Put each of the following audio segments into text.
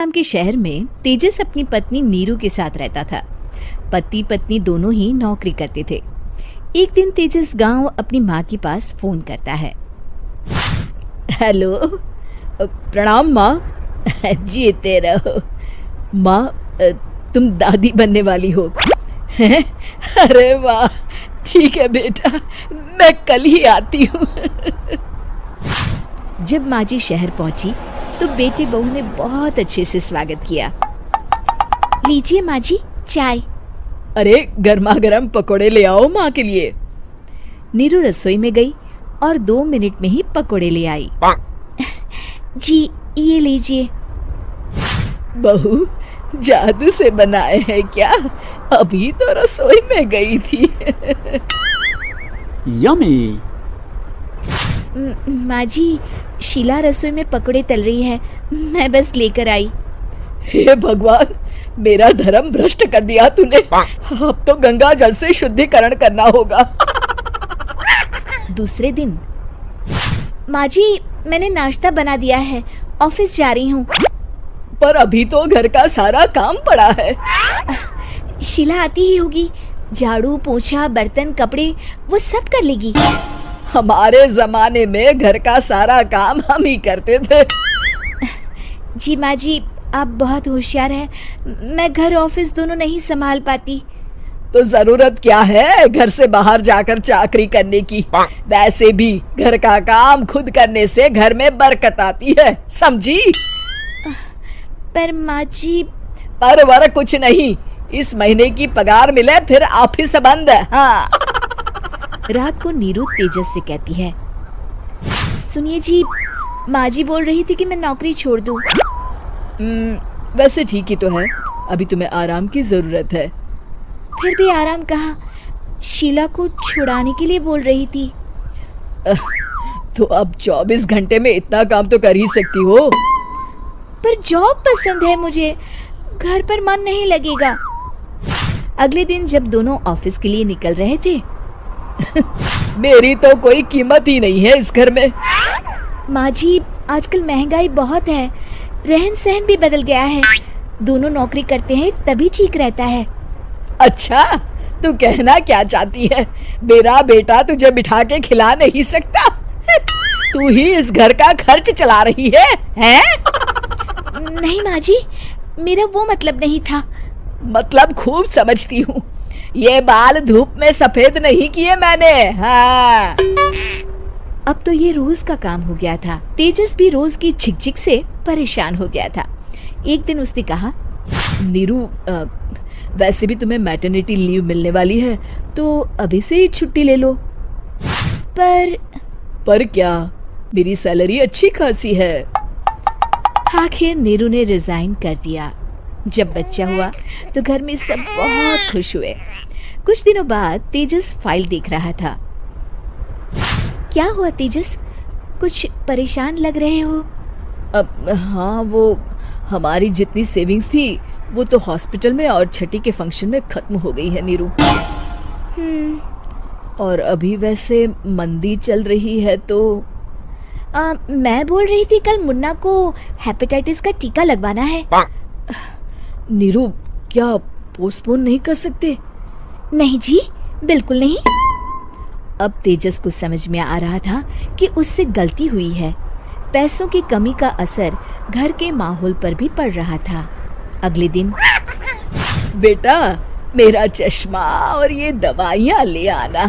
नाम के शहर में तेजस अपनी पत्नी नीरू के साथ रहता था। पति पत्नी दोनों ही नौकरी करते थे। एक दिन तेजस गांव अपनी माँ के पास फोन करता है। हेलो, प्रणाम माँ। जीते रहो माँ, तुम दादी बनने वाली हो। अरे वाह, ठीक है बेटा, मैं कल ही आती हूँ। जब माँ जी शहर पहुंची तो बेटे बहू ने बहुत अच्छे से स्वागत किया। लीजिए माँ जी, चाय। अरे गर्मा गर्म पकोड़े ले आओ माँ के लिए। नीरू रसोई में गई और 2 मिनट में ही पकोड़े ले आई। जी ये लीजिए। बहू जादू से बनाए हैं क्या? अभी तो रसोई में गई थी। यम्मी। माँ जी, शीला रसोई में पकोड़े तल रही है, मैं बस लेकर आई। हे भगवान, मेरा धर्म भ्रष्ट कर दिया तूने। अब तो गंगा जल से शुद्धिकरण करना होगा। दूसरे दिन, माँ जी मैंने नाश्ता बना दिया है, ऑफिस जा रही हूँ। पर अभी तो घर का सारा काम पड़ा है। शीला आती ही होगी, झाड़ू पोछा बर्तन कपड़े वो सब कर लेगी। हमारे जमाने में घर का सारा काम हम ही करते थे। जी माँ जी, आप बहुत होशियार हैं, मैं घर ऑफिस दोनों नहीं संभाल पाती। तो जरूरत क्या है घर से बाहर जाकर चाकरी करने की? वैसे भी घर का काम खुद करने से घर में बरकत आती है, समझी? पर माँ जी। पर वर कुछ नहीं, इस महीने की पगार मिले फिर ऑफिस बंद। हाँ। रात को नीरू तेजस से कहती है, सुनिए जी, माँ जी बोल रही थी कि मैं नौकरी छोड़ दूं। वैसे ठीक ही तो है, अभी तुम्हें आराम की जरूरत है। फिर भी आराम कहाँ, शीला को छुड़ाने के लिए बोल रही थी। तो अब 24 घंटे में इतना काम तो कर ही सकती हो। पर जॉब पसंद है मुझे, घर पर मन नहीं लगेगा। अगले दिन जब दोनों ऑफिस के लिए निकल रहे थे, मेरी तो कोई कीमत ही नहीं है इस घर में। माँ जी, आजकल महंगाई बहुत है, रहन सहन भी बदल गया है, दोनों नौकरी करते हैं तभी ठीक रहता है। अच्छा, तू कहना क्या चाहती है? मेरा बेटा तुझे बिठा के खिला नहीं सकता? तू ही इस घर का खर्च चला रही है, हैं? नहीं माँ जी, मेरा वो मतलब नहीं था। मतलब खूब समझती हूँ, ये बाल धूप में सफेद नहीं किए मैंने। हाँ। अब तो ये रोज का काम हो गया था। तेजस भी रोज की झिकझिक से परेशान हो गया था। एक दिन उसने कहा, नीरू, वैसे भी तुम्हें मैटरनिटी लीव मिलने वाली है, तो अभी से ही छुट्टी ले लो। पर क्या, मेरी सैलरी अच्छी खासी है। आखिर नीरू ने रिजाइन कर दिया। जब बच्चा हुआ तो घर में सब बहुत खुश हुए। कुछ दिनों बाद तेजस फाइल देख रहा था। क्या हुआ तेजस, कुछ परेशान लग रहे हो? हाँ, वो हमारी जितनी सेविंग्स थी वो तो हॉस्पिटल में और छठी के फंक्शन में खत्म हो गई है नीरू। और अभी वैसे मंदी चल रही है तो मैं बोल रही थी कल मुन्ना को हेपेटाइटिस का टीका लगवाना है। नीरू, क्या पोस्टपोन नहीं कर सकते? नहीं जी, बिल्कुल नहीं। अब तेजस को समझ में आ रहा था कि उससे गलती हुई है। पैसों की कमी का असर घर के माहौल पर भी पड़ रहा था। अगले दिन, बेटा मेरा चश्मा और ये दवाइयाँ ले आना,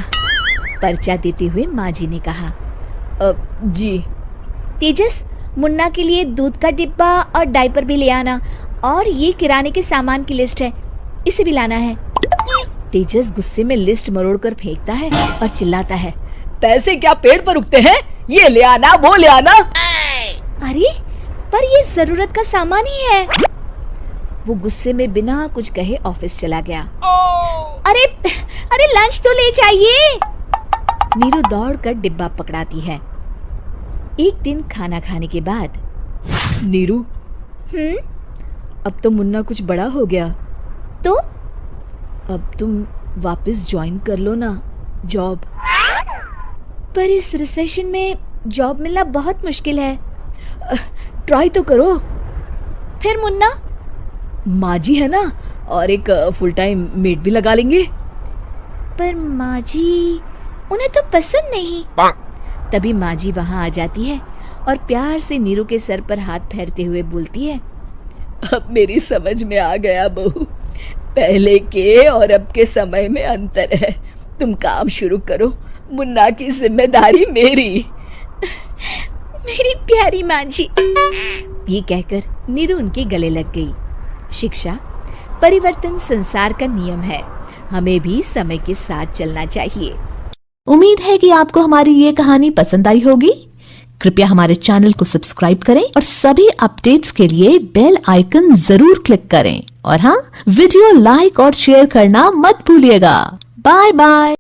पर्चा देते हुए माँ जी ने कहा। जी। तेजस, मुन्ना के लिए दूध का डिब्बा और डायपर भी ले आना, और ये किराने के सामान की लिस्ट है, इसे भी लाना है। तेजस गुस्से में लिस्ट मरोड़कर फेंकता है और चिल्लाता है, पैसे क्या पेड़ पर उगते हैं? ये ले आना, वो ले आना। अरे पर ये जरूरत का सामान ही है। वो गुस्से में बिना कुछ कहे ऑफिस चला गया। अरे लंच तो ले जाइए। नीरू दौड़कर डिब्बा पकड़ाती है। एक दिन खाना खाने के बाद, नीरू, अब तो मुन्ना कुछ बड़ा हो गया, तो अब तुम वापस ज्वाइन कर लो ना जॉब। पर इस रिसेशन में जॉब मिलना बहुत मुश्किल है। ट्राई तो करो। फिर मुन्ना? माँ जी है ना, और एक फुल टाइम मेड भी लगा लेंगे। पर माँ जी, उन्हें तो पसंद नहीं। तभी माँ जी वहाँ आ जाती है और प्यार से नीरू के सर पर हाथ फेरते हुए बोलती है, अब मेरी समझ में आ गया बहू, पहले के और अब के समय में अंतर है। तुम काम शुरू करो, मुन्ना की जिम्मेदारी मेरी। मेरी प्यारी माँ जी। ये कहकर नीरू उनके गले लग गई। शिक्षा, परिवर्तन संसार का नियम है, हमें भी समय के साथ चलना चाहिए। उम्मीद है कि आपको हमारी ये कहानी पसंद आई होगी। कृपया हमारे चैनल को सब्सक्राइब करें और सभी अपडेट्स के लिए बेल आइकन जरूर क्लिक करें। और हाँ, वीडियो लाइक और शेयर करना मत भूलिएगा। Bye bye.